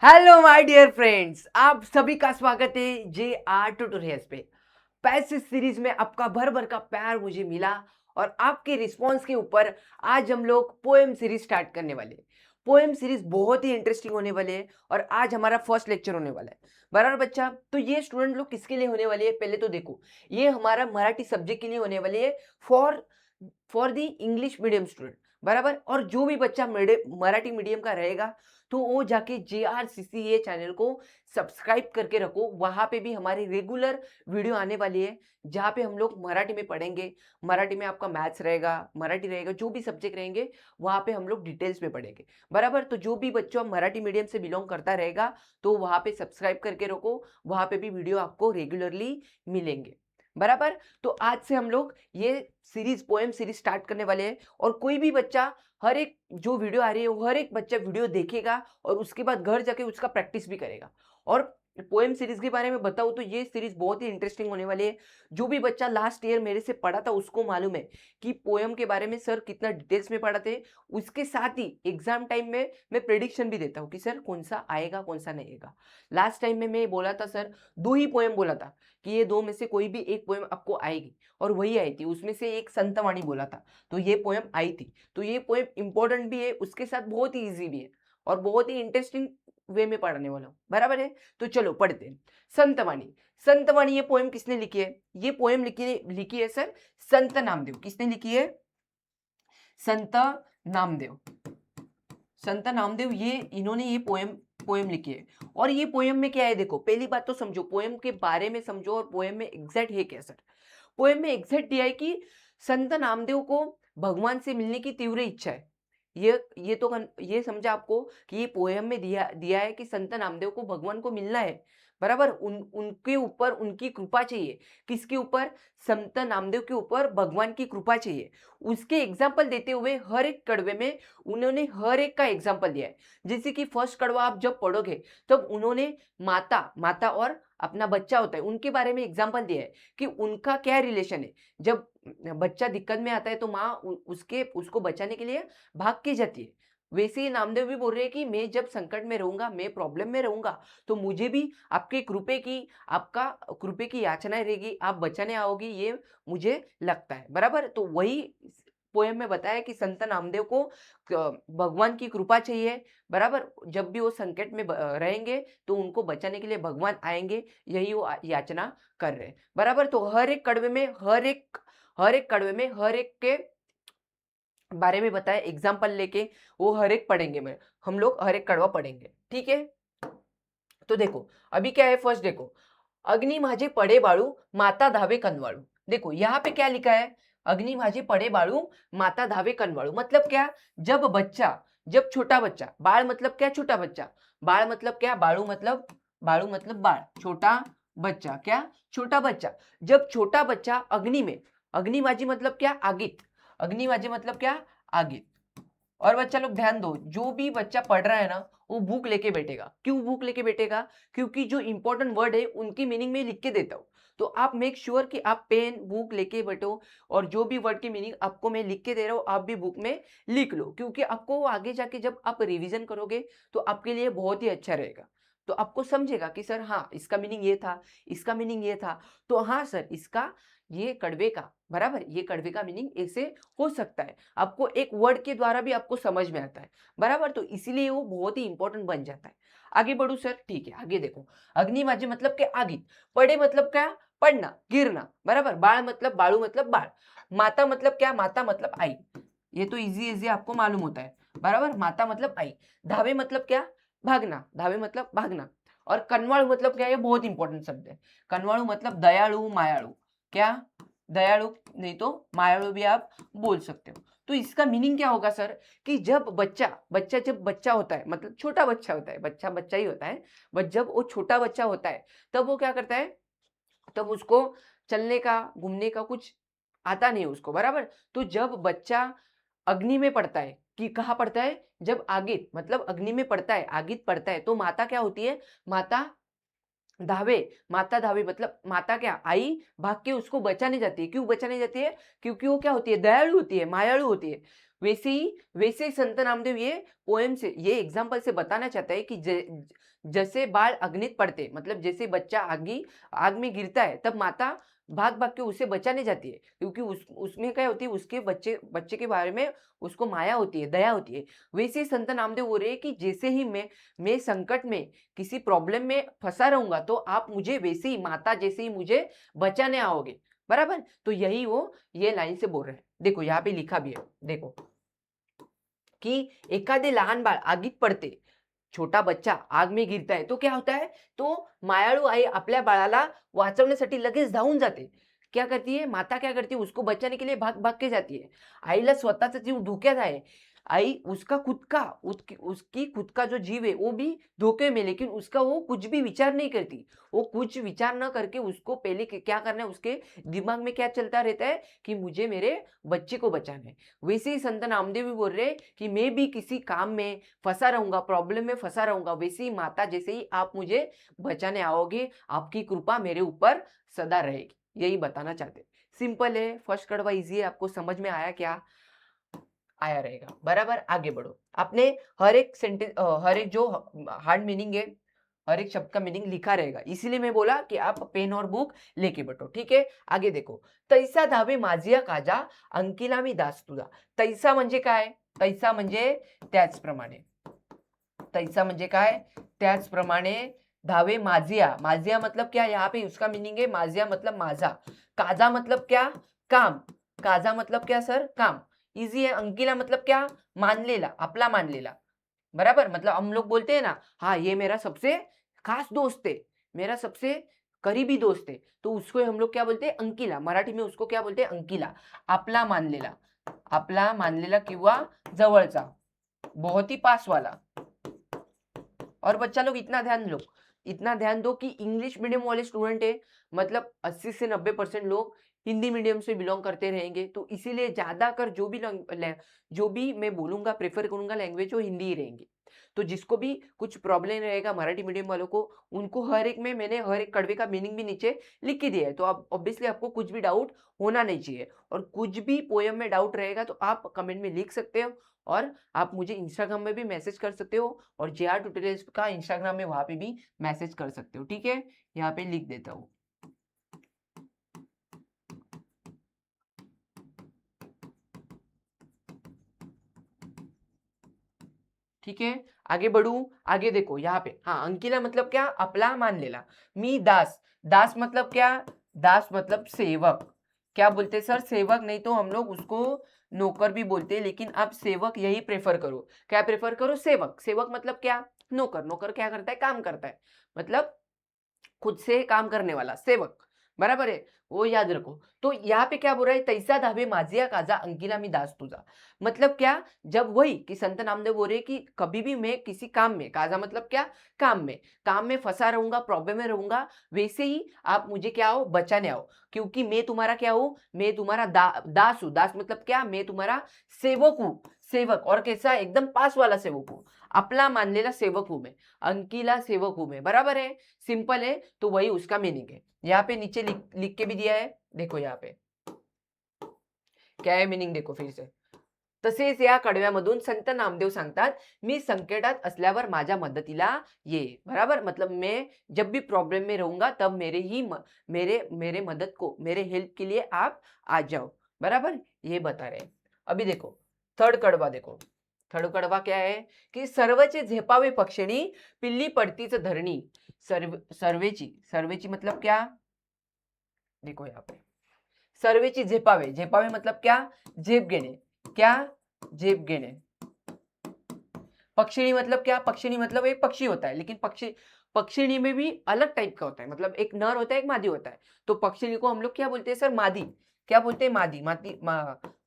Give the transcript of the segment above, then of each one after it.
Hello my dear friends, आप सभी का स्वागत है जे आर ट्यूटोरियल्स पे। पैसिव सीरीज में आपका भर भर का प्यार मुझे मिला और आपके रिस्पॉन्स के ऊपर आज हम लोग पोएम सीरीज स्टार्ट करने वाले हैं। पोएम सीरीज बहुत ही इंटरेस्टिंग होने वाले हैं और आज हमारा फर्स्ट लेक्चर होने वाला है। बराबर बच्चा, तो ये स्टूडेंट लोग किसके लिए होने वाले हैं पहले तो देखो। ये हमारा मराठी सब्जेक्ट के लिए होने वाले है for for the English medium student. बराबर, और जो भी बच्चा मराठी मीडियम का रहेगा तो वो जाके JRCCA चैनल को सब्सक्राइब करके रखो। वहाँ पे भी हमारी रेगुलर वीडियो आने वाली है जहाँ पे हम लोग मराठी में पढ़ेंगे। मराठी में आपका मैथ्स रहेगा, मराठी रहेगा, जो भी सब्जेक्ट रहेंगे वहाँ पे हम लोग डिटेल्स में पढ़ेंगे। बराबर, तो जो भी बच्चों मराठी मीडियम से बिलोंग करता रहेगा तो वहाँ पे सब्सक्राइब करके रखो। वहाँ पे भी वीडियो आपको रेगुलरली मिलेंगे। बराबर, तो आज से हम लोग ये सीरीज पोएम सीरीज स्टार्ट करने वाले हैं और कोई भी बच्चा हर एक जो वीडियो आ रही है वो हर एक बच्चा वीडियो देखेगा और उसके बाद घर जाके उसका प्रैक्टिस भी करेगा। और पोएम सीरीज के बारे में बताऊं तो ये सीरीज बहुत ही इंटरेस्टिंग होने वाली है। जो भी बच्चा लास्ट ईयर मेरे से पढ़ा था उसको मालूम है कि पोएम के बारे में सर कितना डिटेल्स में पढ़ाते हैं। उसके साथ ही एग्जाम टाइम में मैं प्रेडिक्शन भी देता हूँ कि सर कौन सा आएगा कौन सा नहीं आएगा। लास्ट टाइम में मैं बोला था सर, दो ही पोएम बोला था कि ये दो में से कोई भी एक पोएम आपको आएगी और वही आई थी। उसमें से एक संतवाणी बोला था तो ये पोएम आई थी। तो ये पोएम इंपॉर्टेंट भी है, उसके साथ बहुत ही इजी भी है और बहुत ही इंटरेस्टिंग वे में पढ़ने वाला हूँ। बराबर है, तो चलो पढ़ते हैं। संतवाणी। संतवाणी ये पोएम किसने लिखी है? ये पोएम लिखी है सर संत नामदेव। किसने लिखी है? संत नामदेव। संत नामदेव, ये इन्होंने ये पोएम पोएम लिखी है। और ये पोएम में क्या है देखो, पहली बात तो समझो, पोएम के बारे में समझो और पोएम में एग्जैक्ट है क्या सर। पोएम में एग्जैक्ट दिया है कि संत नामदेव को भगवान से मिलने की तीव्र इच्छा है। ये समझा आपको कि ये पोएम में दिया दिया है कि संत नामदेव को भगवान को मिलना है। बराबर, उनके ऊपर उनकी कृपा चाहिए। किसके ऊपर? संत नामदेव के ऊपर भगवान की कृपा चाहिए। उसके एग्जाम्पल देते हुए हर एक कड़वे में उन्होंने हर एक का एग्जाम्पल दिया है। जैसे कि फर्स्ट कड़वा आप जब पढ़ोगे तब उन्होंने माता माता और अपना बच्चा होता है उनके बारे में एग्जाम्पल दिया है कि उनका क्या रिलेशन है। जब बच्चा दिक्कत में आता है तो माँ उसके उसको बचाने के लिए भाग के जाती है। वैसे ही नामदेव भी बोल रहे हैं कि मैं जब संकट में रहूंगा, मैं प्रॉब्लम में रहूंगा, तो मुझे भी आपके कृपे की आपका कृपे की याचना रहेगी, आप बचाने आओगी, ये मुझे लगता है। बराबर, तो वही पोएम में बताया कि संत नामदेव को भगवान की कृपा चाहिए। बराबर, जब भी वो संकट में रहेंगे तो उनको बचाने के लिए भगवान आएंगे, यही वो याचना कर रहे हैं। बराबर, तो हर एक कड़वे में हर एक कड़वे में हर एक के बारे में बताया एग्जाम्पल लेके वो हर एक पढ़ेंगे। मैं हम लोग हर एक कड़वा पढ़ेंगे, ठीक है। तो देखो अभी क्या है, फर्स्ट देखो, अग्नि माझे पडे बाळू माता धावे कनवाळू। देखो यहाँ पे क्या लिखा है, अग्नि माझे पडे बाळू माता धावे कनवाळू। मतलब क्या? जब बच्चा, जब छोटा बच्चा, बाळ मतलब क्या? छोटा बच्चा। बाळ मतलब क्या? बाळू मतलब बाळ, छोटा बच्चा। क्या? छोटा बच्चा। जब छोटा बच्चा अग्नि में, अग्नि माझी मतलब क्या? आगित। अग्नि माझी मतलब क्या? आगित। और बच्चा लोग ध्यान दो, जो भी बच्चा पढ़ रहा है ना वो बुक लेके बैठेगा। क्यों बुक लेके बैठेगा? क्योंकि जो इंपॉर्टेंट वर्ड है उनकी मीनिंग में लिख के देता हूँ। तो आप मेक श्योर कि आप पेन बुक लेके बैठो और जो भी वर्ड की मीनिंग आपको मैं लिख के दे रहा हूँ आप भी बुक में लिख लो, क्योंकि आपको आगे जाके जब आप रिवीजन करोगे तो आपके लिए बहुत ही अच्छा रहेगा। तो आपको समझेगा कि सर हाँ इसका मीनिंग ये था, इसका मीनिंग ये था। तो हाँ सर, इसका ये कड़वे का, बराबर, ये कड़वे का मीनिंग ऐसे हो सकता है। आपको एक वर्ड के द्वारा भी आपको समझ में आता है। बराबर, तो इसीलिए वो बहुत ही इंपॉर्टेंट बन जाता है। आगे बढ़ू सर, ठीक है, आगे देखो। अग्नि माझे मतलब क्या? आगित। पड़े मतलब क्या? पढ़ना, गिरना। बराबर, बाळ मतलब बाळू मतलब बाळ। माता मतलब क्या? माता मतलब आई। ये तो इजी इजी आपको मालूम होता है। बराबर, माता मतलब आई। धावे मतलब क्या? भागना। धावे मतलब भागना। और कनवाळू मतलब क्या? ये बहुत इंपॉर्टेंट शब्द है। कनवाळू मतलब दयालु मायाळु। क्या? दयालु नहीं तो मायाळु भी आप बोल सकते हो। तो इसका मीनिंग क्या होगा सर, कि जब बच्चा बच्चा जब बच्चा होता है, मतलब छोटा बच्चा होता है, बच्चा बच्चा ही होता है, बट जब वो छोटा बच्चा होता है तब वो क्या करता है, तब उसको चलने का घूमने का कुछ आता नहीं उसको। बराबर, तो जब बच्चा अग्नि में पड़ता है, कि कहाँ पड़ता है? जब आगित मतलब अग्नि में पड़ता है, आगित पड़ता है, तो माता क्या होती है? माता धावे। माता धावे मतलब माता क्या? आई भाग के उसको बचाने जाती है। क्यों बचाने जाती है? क्योंकि वो क्या होती है? दयालु होती है, मायालु होती है। वैसे ही संत नामदेव ये पोएम से, ये एग्जाम्पल से बताना चाहता है कि जैसे बाल अग्नित पड़ते, मतलब जैसे बच्चा आग में गिरता है तब माता भाग भाग के उसे बचाने जाती है, क्योंकि उसमें क्या होती है, उसके बच्चे के बारे में उसको माया होती है, दया होती है। वैसे ही संत नामदेव बोल रहे हैं कि जैसे ही मैं संकट में, किसी प्रॉब्लम में फंसा रहूंगा तो आप मुझे वैसे ही, माता जैसे ही मुझे बचाने आओगे। बराबर, तो यही वो ये लाइन से बोल रहे हैं। देखो यहाँ पे लिखा भी है, देखो की एखादे लहान बाळ आगीत पडते, छोटा बच्चा आग में गिरता है तो क्या होता है, तो मायाळू आई आपल्या बाळाला वाचवण्यासाठी लगेच धावून जाते। क्या करती है माता, क्या करती है, उसको बचाने के लिए भाग भाग के जाती है। आईला स्वतःचा जीव धोक्यात आहे, आई उसका उसकी खुद का जो जीव है वो भी धोखे में, लेकिन उसका वो कुछ भी विचार नहीं करती। वो कुछ विचार न करके उसको पहले क्या करना है, उसके दिमाग में क्या चलता रहता है कि मुझे मेरे बच्चे को बचाना है। वैसे ही संत नामदेव भी बोल रहे हैं कि मैं भी किसी काम में फंसा रहूंगा, प्रॉब्लम में फंसा रहूंगा, वैसे ही माता जैसे ही आप मुझे बचाने आओगे, आपकी कृपा मेरे ऊपर सदा रहेगी। यही बताना चाहते। सिंपल है, फर्स्ट कड़वा इजी है, आपको समझ में आया क्या? आया रहेगा। बराबर, आगे बढ़ो। आपने हर एक सेंटेंस, हर एक जो हार्ड मीनिंग है, हर एक शब्द का मीनिंग लिखा रहेगा, इसीलिए मैं बोला कि आप पेन और बुक लेके बैठो। ठीक है, आगे देखो। तैसा धावे माझिया काजा, अंकिला मी दास तुझा। तैसा म्हणजे काय? तैसा म्हणजे त्याचप्रमाणे। तैसा म्हणजे काय? त्याचप्रमाणे। धावे माझिया, माझिया मतलब क्या? यहाँ पे उसका मीनिंग है माझिया मतलब माझा। काजा मतलब क्या? काम। काजा मतलब क्या सर? काम। इजी है। अंकिला मतलब क्या? मानलेला, आपला मानलेला। बराबर, मतलब हम लोग बोलते हैं ना, हाँ ये मेरा सबसे खास दोस्त है, मेरा सबसे करीबी दोस्त है, तो उसको हम लोग क्या बोलते हैं? अंकिला। मराठी में उसको क्या बोलते हैं? अंकिला। आपला मानलेला, आपला मानलेला किंवा जवळचा, बहुत ही पास वाला। और बच्चा लोग इतना ध्यान लो, इतना ध्यान दो कि इंग्लिश मीडियम वाले स्टूडेंट है, मतलब 80 से 90% लोग हिंदी मीडियम से बिलोंग करते रहेंगे, तो इसीलिए ज्यादातर जो भी मैं बोलूंगा, प्रेफर करूंगा लैंग्वेज, वो हिंदी ही रहेंगी। तो जिसको भी कुछ प्रॉब्लम रहेगा मराठी मीडियम वालों को, उनको हर एक में मैंने हर एक कड़वे का मीनिंग भी नीचे लिख के दिया है, तो आप ऑब्वियसली आपको कुछ भी डाउट होना नहीं चाहिए। और कुछ भी पोयम में डाउट रहेगा तो आप कमेंट में लिख सकते हो, और आप मुझे इंस्टाग्राम में भी मैसेज कर सकते हो, और जे आर ट्यूटोरियल्स का इंस्टाग्राम में वहां पे भी मैसेज कर सकते हो। ठीक है, यहाँ पे लिख देता हूँ। ठीक है, आगे बढ़ू। आगे देखो यहाँ पे, हाँ अंकिला मतलब क्या? आपला मानलेला। मी दास, दास मतलब क्या? दास मतलब सेवक। क्या बोलते सर? सेवक। नहीं तो हम लोग उसको नौकर भी बोलते हैं, लेकिन आप सेवक यही प्रेफर करो। क्या प्रेफर करो? सेवक। सेवक मतलब क्या? नौकर। नौकर क्या करता है? काम करता है, मतलब खुद से काम करने वाला सेवक। बराबर है, वो याद रखो। तो यहाँ पे क्या बोल रहा है? तैसा धावे माझिया काजा, अंकिला मी दास तुझा। मतलब क्या? जब वही कि संत नामदेव बोल रहे कि कभी भी मैं किसी काम में, काजा मतलब क्या? काम में फंसा रहूंगा, प्रॉब्लम में रहूंगा, वैसे ही आप मुझे क्या हो? बचाने आओ, क्योंकि मैं तुम्हारा क्या हूं? मैं तुम्हारा दास हूं। दास मतलब क्या? मैं तुम्हारा सेवक हूं। सेवक, और कैसा? एकदम पास वाला सेवक हूं, अपना मानलेला सेवक हूं मैं, अंकिला सेवक हूं मैं। बराबर है, सिंपल है, तो वही उसका मीनिंग है। यहाँ पे नीचे लिख के भी दिया है, देखो यहाँ पे क्या है मीनिंग, देखो फिर से। तसेच या कडव्यामधून संत नामदेव सांगतात, मी संकटात असल्यावर माझ्या मदतीला ये। बराबर, मतलब मैं जब भी प्रॉब्लम में रहूंगा तब मेरे मदद को, मेरे हेल्प के लिए आप आ जाओ। बराबर, ये बता रहे हैं। अभी देखो थर्ड कड़वा, देखो थर्ड कड़वा क्या है कि सर्वचे झेपावे पक्षिणी, पिल्ली पडतीच धरणी। सर्वेची मतलब क्या? देखो यहाँ पे, सर्वेची झेपावे, झेपावे मतलब क्या? झेप घेणे। क्या? झेप घेणे। पक्षिणी मतलब क्या? पक्षिणी मतलब एक पक्षी होता है, लेकिन पक्षिणी में भी अलग टाइप का होता है, मतलब एक नर होता है, एक मादी होता है। तो पक्षिणी को हम लोग क्या बोलते हैं सर? मादी। क्या बोलते हैं? मादी।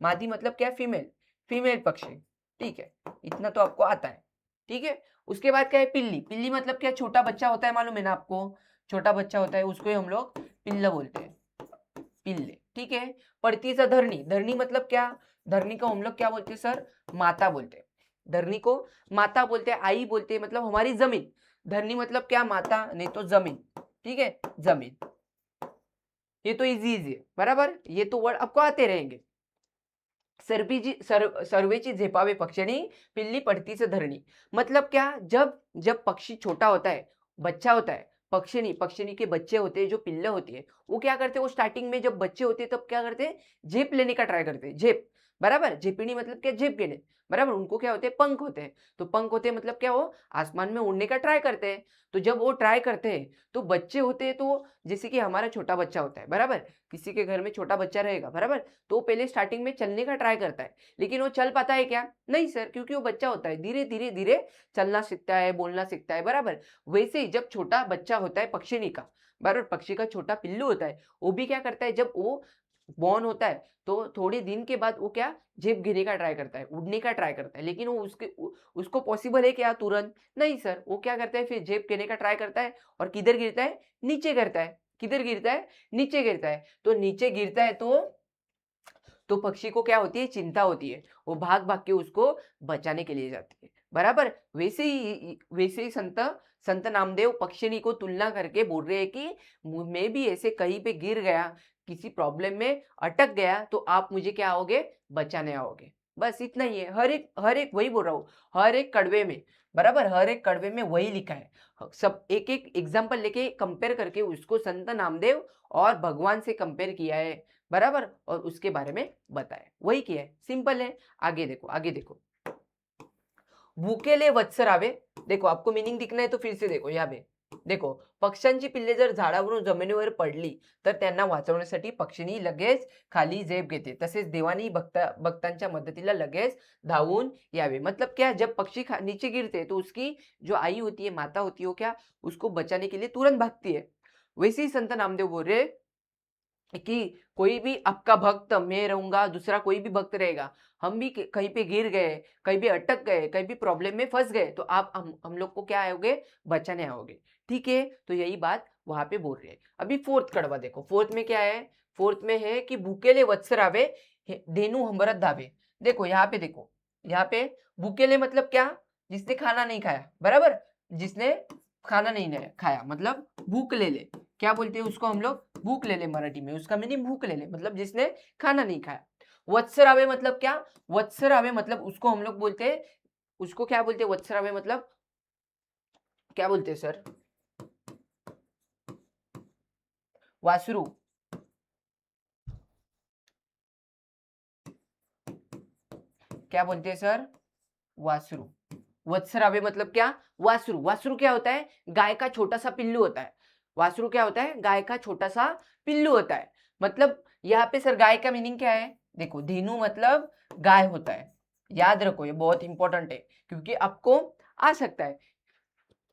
मादी मतलब क्या? फीमेल, फीमेल पक्षी। ठीक है, इतना तो आपको आता है। ठीक है, उसके बाद क्या है? पिल्ली। पिल्ली मतलब क्या? छोटा बच्चा होता है, मालूम है ना आपको? छोटा बच्चा होता है, उसको हम लोग पिल्ला बोलते हैं, पिल्ले। ठीक है, पड़तीचा धरणी। धरणी मतलब क्या? धरणी को हम लोग क्या बोलते हैं सर? माता बोलते हैं। धरणी को माता बोलते हैं, आई बोलते हैं, मतलब हमारी जमीन। धरणी मतलब क्या? माता, नहीं तो जमीन। ठीक है, जमीन। ये तो इजी है, बराबर, ये तो वर्ड आपको आते रहेंगे। सर्वेची झेपावे पक्षिणी, पिल्ली पडतीच धरणी। मतलब क्या, जब जब पक्षी छोटा होता है, बच्चा होता है, पक्षिणी के बच्चे होते हैं, जो पिल्ले होती है, वो क्या करते हैं, वो स्टार्टिंग में जब बच्चे होते हैं तब क्या करते हैं, झेप लेने का ट्राई करते हैं, झेप। बराबर, झेपिणी मतलब क्या, झेप लेने। बराबर, उनको क्या होते हैं, पंख होते हैं। तो पंख होते हैं मतलब क्या, वो आसमान में उड़ने का ट्राई करते हैं। तो जब वो ट्राई करते हैं तो बच्चे होते हैं, तो जैसे कि हमारा छोटा बच्चा होता है, बराबर, किसी के घर में छोटा बच्चा रहेगा, बराबर, तो पहले स्टार्टिंग में चलने का ट्राई करता है, लेकिन वो चल पाता है क्या, नहीं सर, क्योंकि वो बच्चा होता है, धीरे धीरे धीरे चलना सीखता है, बोलना सीखता है, बराबर। वैसे ही जब छोटा बच्चा होता है पक्षिणी का, बराबर, पक्षी का छोटा पिल्लू होता है, वो भी क्या करता है, जब वो बॉर्न होता है तो थोड़े दिन के बाद वो क्या, जेब गिरने का ट्राई करता है, उड़ने का ट्राई करता है, लेकिन वो उसको पॉसिबल है क्या तुरंत, नहीं सर, वो क्या करता है, फिर जेब गिरने का ट्राई करता है, और किधर गिरता है, नीचे गिरता है। किधर गिरता है, नीचे गिरता है। तो नीचे गिरता है तो पक्षी को क्या होती है, चिंता होती है, वो भाग भाग के उसको बचाने के लिए जाती है, बराबर। वैसे ही संत संत नामदेव पक्षिणी को तुलना करके बोल रहे हैं कि मैं भी ऐसे कहीं पे गिर गया, किसी प्रॉब्लम में अटक गया, तो आप मुझे क्या आओगे, बचाने आओगे। बस इतना ही है, हर एक वही बोल रहा हूँ, हर एक कड़वे में, बराबर, हर एक कड़वे में वही लिखा है। सब एक एक एग्जाम्पल लेके कंपेयर करके उसको संत नामदेव और भगवान से कंपेयर किया है, बराबर, और उसके बारे में बताया, वही किया है, सिंपल है। आगे देखो, आगे देखो, भुकेले वत्सरावे। देखो, आपको मीनिंग दिखना है तो फिर से देखो, यहाँ पे देखो, पक्ष्यांची पिल्ले जर झाडावरून जमिनीवर पडली तर त्यांना वाचवण्यासाठी पक्षिणी लगेच खाली झेप घेते, तसेच देवानी भक्तांच्या मदतीला लगेच धावून यावे। मतलब क्या, जब पक्षी नीचे गिरते तो उसकी जो आई होती है, माता होती है, वो क्या, उसको बचाने के लिए तुरंत भागती है। वैसे ही संत नामदेव बोल रहे कि कोई भी आपका भक्त, मैं रहूंगा, दूसरा कोई भी भक्त रहेगा, हम भी कहीं पे गिर गए, कहीं भी अटक गए, कहीं भी प्रॉब्लम में फंस गए, तो आप हम लोग को क्या आओगे, बचाने आओगे। ठीक है, तो यही बात वहां पे बोल रहे हैं। अभी फोर्थ कड़वा देखो, फोर्थ में क्या है, फोर्थ में है कि भूकेले वत्सरावे, धेनु हंबरत धावे। देखो यहाँ पे, देखो यहाँ पे, भूकेले मतलब क्या, जिसने खाना नहीं खाया, बराबर, जिसने खाना नहीं खाया मतलब भूख ले ले, क्या बोलते हैं उसको हम लोग, भूख ले ले, मराठी में उसका मीनिंग भूख ले ले, मतलब जिसने खाना नहीं खाया। वत्सरावे मतलब क्या, वत्सरावे मतलब उसको हम लोग बोलते हैं, उसको क्या बोलते हैं, वत्सरावे मतलब क्या बोलते हैं सर, वासरू। क्या बोलते हैं सर, वासरू। वत्सरावे मतलब क्या, वासरू। वासरू क्या होता है, गाय का छोटा सा पिल्लू होता है। वासरू क्या होता है, गाय का छोटा सा पिल्लू होता है। मतलब यहाँ पे सर गाय का मीनिंग क्या है, देखो, धेनु मतलब गाय होता है, याद रखो, ये बहुत इंपॉर्टेंट है, क्योंकि आपको आ सकता है।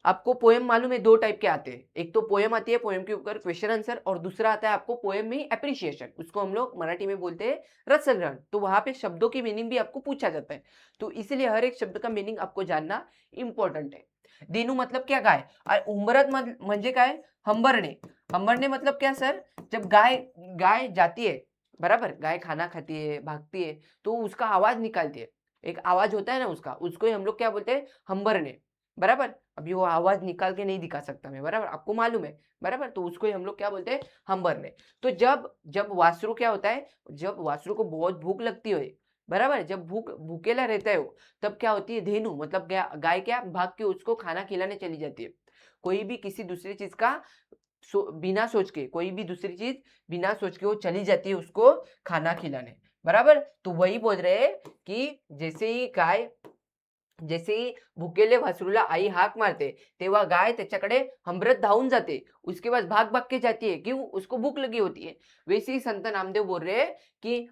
आपको पोएम मालूम है, दो टाइप के आते हैं, एक तो पोएम आती है, पोएम के ऊपर क्वेश्चन आंसर, और दूसरा आता है आपको पोएम में अप्रिशिएशन, उसको हम लोग मराठी में बोलते हैं रसग्रहण। तो वहां पे शब्दों की मीनिंग भी आपको पूछा जाता है, तो इसलिए हर एक शब्द का मीनिंग आपको जानना इंपॉर्टेंट है। देनू मतलब क्या, गाय, और उंबरत म्हणजे काय, हंबरणे। हंबरणे मतलब क्या सर, जब गाय गाय जाती है, बराबर, गाय खाना खाती है, भागती है, तो उसका आवाज निकालती है, एक आवाज होता है ना उसका, उसको ही हम लोग क्या बोलते हैं, हंबरणे, बराबर। अभी वो आवाज निकाल के नहीं दिखा सकता मैं, बराबर, आपको मालूम है, बराबर, तो उसको ही हम लोग क्या बोलते हैं, हंबरने। तो जब जब वासरू क्या होता है, जब वासरू को बहुत भूख लगती है, बराबर, जब भूखेला रहता है वो, तब क्या होती है, धेनु मतलब गाय क्या भाग के उसको खाना खिलाने चली जाती है। कोई भी किसी दूसरी चीज का बिना सोच के, कोई भी दूसरी चीज बिना सोच के वो चली जाती है उसको खाना खिलाने, बराबर। तो वही बोल रहे हैं कि जैसे ही भुकेले वासरूला आई हाक मारते, तेव्हा गाय त्याच्याकडे हमरत धावून जाते, उसके बाद भाग भाग के जाती है, क्यों, उसको भूख लगी होती है। वैसे ही संत नामदेव बोल रहे हैं कि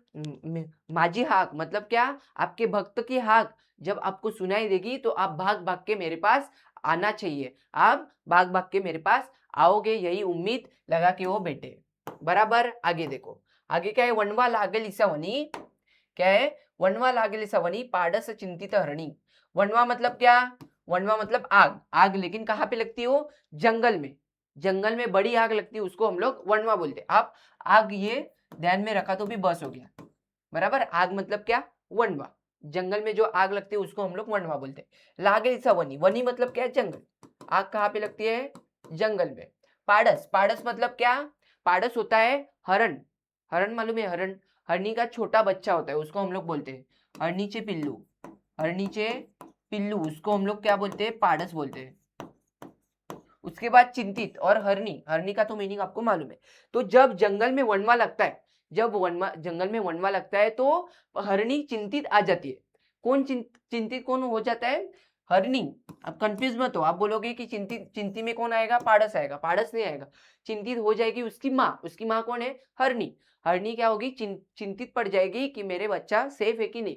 माझी हाक मतलब क्या, आपके भक्त की हाक जब आपको सुनाई देगी तो आप भाग भाग के मेरे पास आना चाहिए, आप भाग भाग के मेरे पास आओगे, यही उम्मीद लगा के वो बैठे, बराबर। आगे देखो, आगे क्या है, वनवा लागेल इसावनी, क्या है, वनवा लागेल इसावनी, पाडस चिंतित हरणी। वनवा मतलब क्या, वनवा मतलब आग, आग लेकिन कहाँ पे लगती है वो, जंगल में, जंगल में बड़ी आग लगती है, उसको हम लोग वनवा बोलते हैं। आप आग ये ध्यान में रखा तो भी बस हो गया, बराबर। आग मतलब क्या, वनवा, जंगल में जो आग लगती है उसको हम लोग वनवा बोलते हैं। लागे इसा वनी, वनी मतलब क्या, जंगल, आग कहाँ पे लगती है, जंगल में। पाड़स, पाड़स मतलब क्या, पाड़स होता है हरण, हरण मालूम है, हरण, हरनी का छोटा बच्चा होता है उसको हम लोग बोलते हैं हरनीचे पिल्लू, हरनीचे पिल्लू उसको हम लोग क्या बोलते हैं, पाड़स बोलते हैं। उसके बाद चिंतित और हरनी, हरनी का तो मीनिंग आपको मालूम है। तो जब जंगल में वनवा लगता है, जब वनवा जंगल में वनवा लगता है तो हरनी चिंतित आ जाती है। कौन चिंतित कौन हो जाता है, हरनी। अब कंफ्यूज मत हो, आप बोलोगे कि चिंतित चिंती में कौन आएगा, पाड़स आएगा, पाड़स नहीं आएगा। चिंतित हो जाएगी उसकी माँ, उसकी माँ कौन है, हरनी। हरनी क्या होगी, चिंतित पड़ जाएगी कि मेरे बच्चा सेफ है कि नहीं,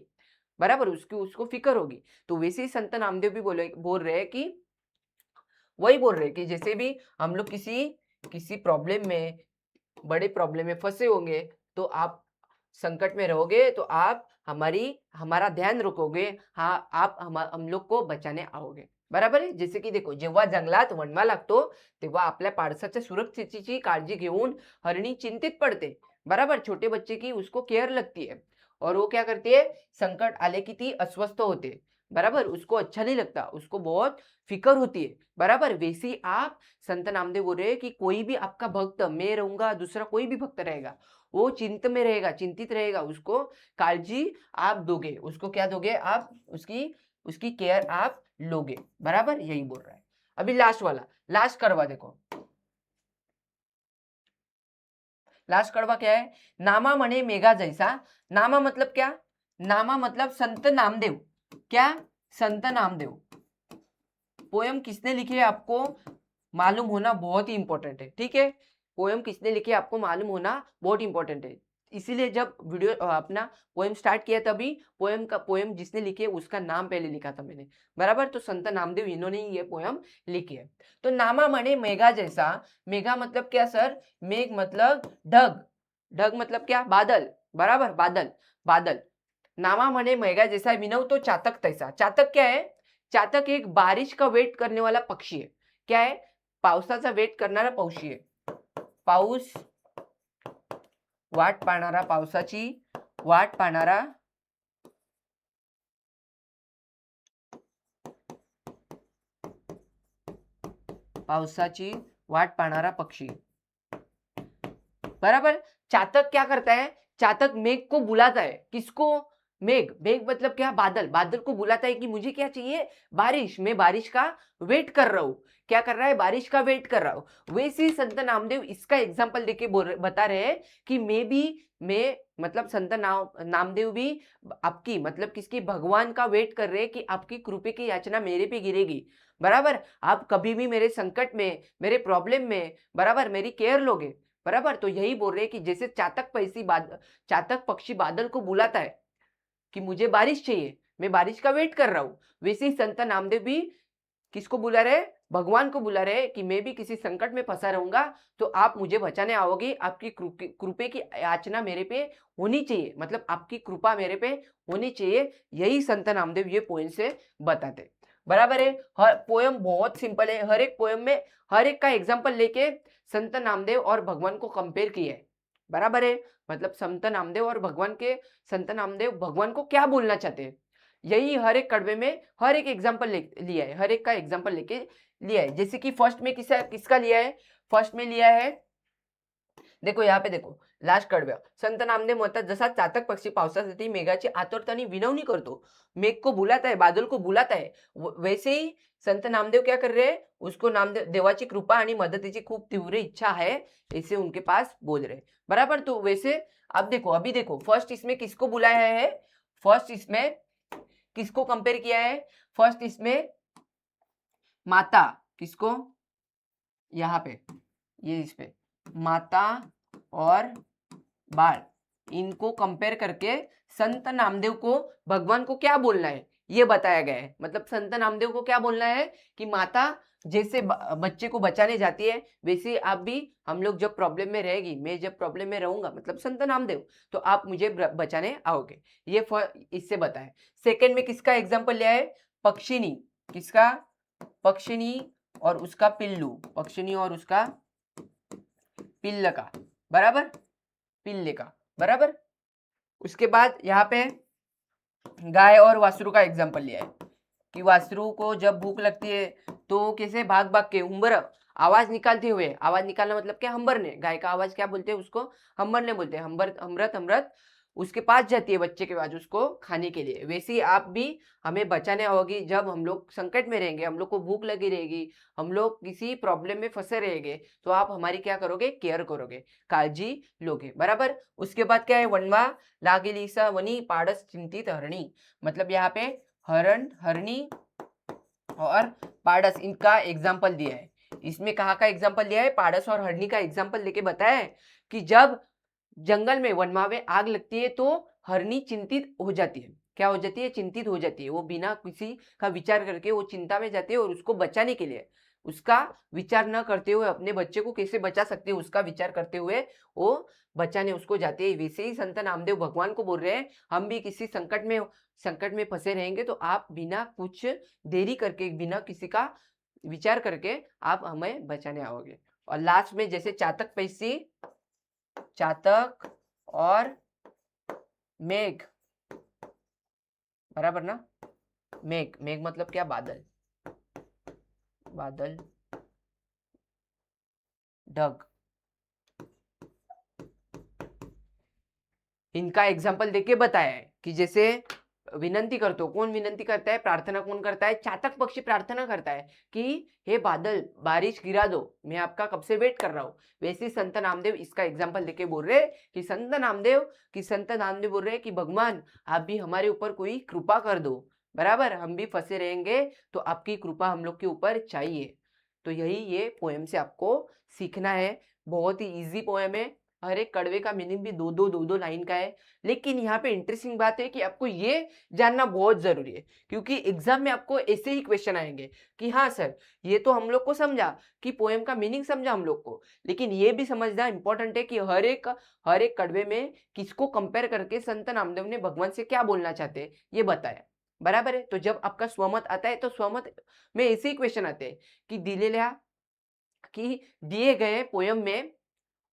बराबर, उसको फिक्र होगी। तो वैसे ही संत नामदेव भी बोल रहे हैं कि वही बोल रहे कि जैसे भी हम लोग किसी किसी प्रॉब्लम में, बड़े प्रॉब्लम में फंसे होंगे, तो आप संकट में रहोगे तो आप हमारा ध्यान रखोगे, हाँ आप हम लोग को बचाने आओगे, बराबर आहे। जसे की देखो, जेव्हा जंगलात वणवा लागतो तेव्हा आपल्या पाडसाच्या सुरक्षेची काळजी घेऊन हरणी चिंतित पडते, बराबर। छोटे बच्चे की उसको केयर लगती है और वो क्या करती है, संकट आले की ती अस्वस्थ होते, बराबर, उसको अच्छा नहीं लगता, उसको बहुत फिक्र होती है, बराबर। वैसे ही आप संत नामदेव बोल रहे हैं कि कोई भी आपका भक्त, मैं रहूंगा, दूसरा कोई भी भक्त रहेगा, वो चिंत में रहेगा, चिंतित रहेगा, उसको काळजी आप दोगे, उसको क्या दोगे आप, उसकी उसकी केयर आप लोगे, बराबर, यही बोल रहा है। अभी लास्ट वाला, लास्ट कड़वा देखो, लास्ट कड़वा क्या है, नामा मने मेघा जैसा। नामा मतलब क्या, नामा मतलब संत नामदेव, क्या, संत नामदेव। पोयम किसने लिखी है आपको मालूम होना बहुत ही इंपॉर्टेंट है, ठीक है। पोयम किसने लिखी है आपको मालूम होना बहुत इंपॉर्टेंट है। इसीलिए जब वीडियो अपना पोयम स्टार्ट किया तभी पोयम जिसने लिखी है उसका नाम पहले लिखा था मैंने, बराबर। तो संत नामदेव इन्होंने ही ये पोयम लिखी है। तो नामा मने मेघा जैसा, मेघा मतलब क्या सर, मेघ मतलब ढग, ढग मतलब क्या, बादल, बराबर, बादल, बादल। नामा मने मेघा जैसा विनव तो चातक तैसा। चातक क्या है, चातक एक बारिश का वेट करने वाला पक्षी है, क्या है, पावसाचा वेट करणारा पक्षी आहे, पाऊस वाट पाहणारा, पावसाची वाट पाहणारा पावसाची वाट पाहणारा पक्षी, बराबर। चातक क्या करता है, चातक मेघ को बुलाता है, किसको, मेघ, मेघ मतलब क्या, बादल, बादल को बुलाता है कि मुझे क्या चाहिए, बारिश, मैं बारिश का वेट कर रहा हूं, क्या कर रहा है, बारिश का वेट कर रहा हूं। वैसे ही संत नामदेव इसका एग्जांपल देके बता रहे हैं कि मैं मतलब संत नामदेव भी आपकी मतलब किसकी, भगवान का वेट कर रहे हैं कि आपकी कृपा की याचना मेरे पे गिरेगी, बराबर। आप कभी भी मेरे संकट में, मेरे प्रॉब्लम में, बराबर, मेरी केयर लोगे, बराबर। तो यही बोल रहे हैं कि जैसे चातक पक्षी बादल को बुलाता है कि मुझे बारिश चाहिए, मैं बारिश का वेट कर रहा हूं, वैसे ही संत नामदेव भी किसको बुला रहे, भगवान को बुला रहे कि मैं भी किसी संकट में फंसा रहूंगा तो आप मुझे बचाने आओगे, आपकी कृपा की याचना मेरे पे होनी चाहिए, मतलब आपकी कृपा मेरे पे होनी चाहिए। यही संत नामदेव ये पोएम से बताते, बराबर है। हर पोएम बहुत सिंपल है, हर एक पोएम में हर एक का एग्जाम्पल लेके संत नामदेव और भगवान को कंपेयर किया है, बराबर है। मतलब संत नामदेव और संत नामदेव भगवान को क्या बोलना चाहते हैं, यही हर एक कड़वे में हर एक एग्जाम्पल लिया है, हर एक का एग्जाम्पल लेके लिया है। जैसे कि फर्स्ट में किसका लिया है, फर्स्ट में लिया है, देखो यहाँ पे देखो, लास्ट कडव्या, संत नामदेव म्हणतात जसा चातक पक्षी पावसासाठी मेघाची आतुरताने विनवणी करतो, मेघ को बुलाता है, बादल को बुलाता है, वैसे ही संत नामदेव क्या कर रहे हैं, उसको नामदेव देवाची कृपा आणि मदतीची खूप तीव्र इच्छा है, ऐसे उनके पास बोल रहे, बराबर। तो वैसे अब देखो, अभी देखो, फर्स्ट इसमें किसको बुलाया है, फर्स्ट इसमें किसको कंपेयर किया है, फर्स्ट इसमें माता, किसको, यहाँ पे ये इस पे माता और बाल, इनको कंपेयर करके संत नामदेव को भगवान को क्या बोलना है ये बताया गया है। मतलब संत नामदेव को क्या बोलना है कि माता जैसे बच्चे को बचाने जाती है वैसे आप भी, हम लोग जब प्रॉब्लम में रहेगी, मैं जब प्रॉब्लम में रहूंगा मतलब संत नामदेव, तो आप मुझे बचाने आओगे, ये इससे बताए। सेकंड में किसका एग्जांपल लिया है, पक्षिणी, किसका, पक्षिणी और उसका पिल्लू, पक्षिणी और उसका पिल्ल का, बराबर, पिल्ले का, बराबर। उसके बाद यहाँ पे गाय और वासरू का एग्जांपल लिया है कि वासरू को जब भूख लगती है तो कैसे भाग भाग के हुंबर आवाज निकालते हुए, आवाज निकालना मतलब क्या, हंबरने, गाय का आवाज क्या बोलते हैं उसको, हंबरने बोलते हैं, हंबर, हमरत हमरत उसके पास जाती है बच्चे के पास उसको खाने के लिए, वैसे ही आप भी हमें बचाने आओगी। जब हम लोग संकट में रहेंगे, हम लोग को भूख लगी रहेगी, हम लोग किसी प्रॉब्लम में फंसे रहेंगे, तो आप हमारी क्या करोगे, केयर करोगे, काळजी लोगे, बराबर। उसके बाद क्या है, वनवा लागेली सा वनी पाडस चिंतित हरणी, मतलब यहाँ पे हरण, हरणी और पाडस इनका एग्जाम्पल दिया है। इसमें कहाँ का एग्जाम्पल दिया है, पाडस और हरणी का एग्जाम्पल लेके बताया है कि जब जंगल में वनवा में आग लगती है तो हरणी चिंतित हो जाती है। क्या हो जाती है, चिंतित हो जाती है। वो बिना किसी का विचार करके वो चिंता में जाती है और उसको बचाने के लिए, उसका विचार न करते हुए, अपने बच्चे को कैसे बचा सकते हैं उसका विचार करते हुए वो बचाने उसको जाते हैं। वैसे ही संत नामदेव भगवान को बोल रहे हैं, हम भी किसी संकट में फंसे रहेंगे तो आप बिना कुछ देरी करके, बिना किसी का विचार करके आप हमें बचाने आओगे। और लास्ट में जैसे चातक पैसी, चातक और मेघ, बराबर ना। मेघ, मेघ मतलब क्या, बादल, बादल, ढग, इनका एग्जाम्पल देके बताया है कि जैसे विनंती करते हो, कौन विनंती करता है, प्रार्थना कौन करता है, चातक पक्षी प्रार्थना करता है कि हे बादल बारिश गिरा दो, मैं आपका कब से वेट कर रहा हूं। वैसे संत नामदेव इसका एग्जाम्पल देके बोल रहे कि संत नामदेव बोल रहे कि भगवान आप भी हमारे ऊपर कोई कृपा कर दो, बराबर, हम भी फंसे रहेंगे तो आपकी कृपा हम लोग के ऊपर चाहिए। तो यही ये पोएम से आपको सीखना है। बहुत ही इजी पोएम है, हर एक कड़वे का मीनिंग भी दो दो लाइन का है। लेकिन यहाँ पे इंटरेस्टिंग बात है कि आपको ये जानना बहुत जरूरी है, क्योंकि एग्जाम में आपको ऐसे ही क्वेश्चन आएंगे कि हाँ सर, ये तो हम लोग को समझा कि पोएम का मीनिंग समझा हम लोग को, लेकिन ये भी समझना इंपॉर्टेंट है कि हर एक कड़वे में किसको कंपेयर करके संत नामदेव ने भगवान से क्या बोलना चाहते हैं ये बताया, बराबर है। तो जब आपका स्वमत आता है तो स्वमत में ऐसे ही क्वेश्चन आते हैं कि दिए गए पोयम में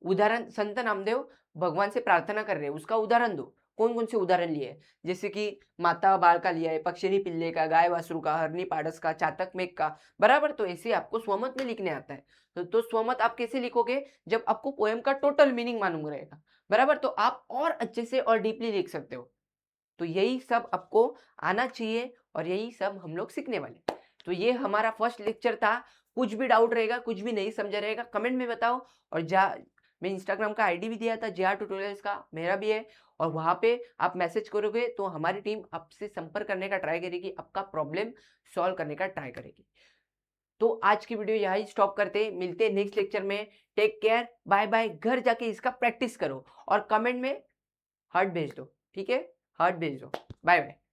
उदाहरण, संत नामदेव भगवान से प्रार्थना कर रहे हैं, उसका उदाहरण दो। कौन कौन से उदाहरण लिए, जैसे कि माता बाल का लिया है, पक्षिणी पिल्ले का, गाय वासुर का, हरनी पाडस का, चातक मेघ का, बराबर। तो ऐसे आपको स्वमत में लिखने आता है। तो स्वमत आप कैसे लिखोगे, जब आपको पोएम का टोटल मीनिंग मालूम रहेगा, बराबर, तो आप और अच्छे से और डीपली लिख सकते हो। तो यही सब आपको आना चाहिए और यही सब हम लोग सीखने वाले। तो ये हमारा फर्स्ट लेक्चर था। कुछ भी डाउट रहेगा, कुछ भी नहीं समझा रहेगा, कमेंट में बताओ। और मैं इंस्टाग्राम का आईडी भी दिया था, JR ट्यूटोरियल्स का, मेरा भी है, और वहां पे आप मैसेज करोगे तो हमारी टीम आपसे संपर्क करने का ट्राई करेगी, आपका प्रॉब्लम सॉल्व करने का ट्राई करेगी। तो आज की वीडियो यही स्टॉप करते हैं, मिलते हैं नेक्स्ट लेक्चर में। Take care, bye bye. घर जाके इसका प्रैक्टिस करो और कमेंट में हार्ट भेज दो, ठीक है, हार्ट भेज दो। Bye bye.